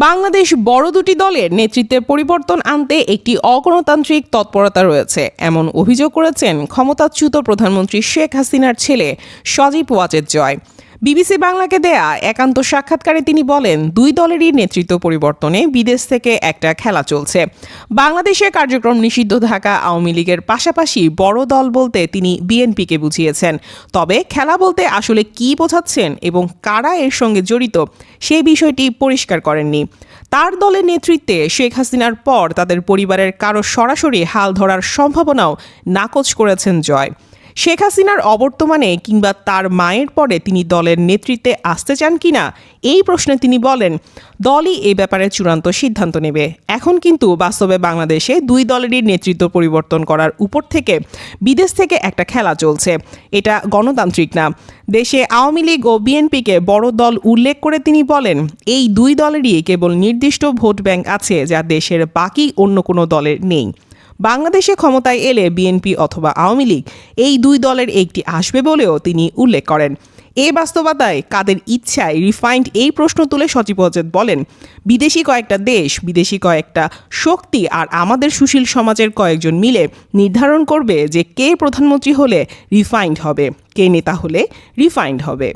বাংলাদেশ বড় দুটি দলের নেতৃত্বে পরিবর্তন আনতে একটি অগণতান্ত্রিক তৎপরতা রয়েছে এমন অভিযোগ করেছেন ক্ষমতাচ্যুত প্রধানমন্ত্রী শেখ হাসিনার ছেলে সজীব ওয়াজেদ জয়। বিবিসি বাংলাকে দেয়া একান্ত সাক্ষাৎকারে তিনি বলেন, দুই দলেরই নেতৃত্ব পরিবর্তনে বিদেশ থেকে একটা খেলা চলছে। বাংলাদেশে কার্যক্রম নিষিদ্ধ থাকা আওয়ামী লীগের পাশাপাশি বড় দল বলতে তিনি বিএনপিকে বুঝিয়েছেন। তবে খেলা বলতে আসলে কি বোঝাচ্ছেন এবং কারা এর সঙ্গে জড়িত সেই বিষয়টি পরিষ্কার করেননি। তার দলের নেতৃত্বে শেখ হাসিনার পর তাদের পরিবারের কারো সরাসরি হাল ধরার সম্ভাবনাও নাকচ করেছেন জয়। শেখ হাসিনার অবর্তমানে কিংবা তার মায়ের পরে তিনি দলের নেতৃত্বে আসতে চান কিনা এই প্রশ্নে তিনি বলেন, দলই এ ব্যাপারে চূড়ান্ত সিদ্ধান্ত নেবে। এখন কিন্তু বাস্তবে বাংলাদেশে দুই দলেরই নেতৃত্ব পরিবর্তন করার উপর থেকে বিদেশ থেকে একটা খেলা চলছে। এটা গণতান্ত্রিক না। দেশে আওয়ামী লীগ ও বিএনপিকে বড় দল উল্লেখ করে তিনি বলেন, এই দুই দলেরই কেবল নির্দিষ্ট ভোট ব্যাংক আছে যা দেশের বাকি অন্য কোনো দলের নেই। বাংলাদেশে ক্ষমতায় এলে বিএনপি অথবা আওয়ামী লীগ এই দুই দলের একটি আসবে বলেও তিনি উল্লেখ করেন। এই বাস্তবতায় কাদের ইচ্ছায় রিফাইন্ড এই প্রশ্ন তুলে সজীব ওয়াজেদ বলেন, বিদেশি কয়েকটা দেশ, বিদেশি কয়েকটা শক্তি আর আমাদের সুশীল সমাজের কয়েকজন মিলে নির্ধারণ করবে যে কে প্রধানমন্ত্রী হলে রিফাইন্ড হবে, কে নেতা হলে রিফাইন্ড হবে।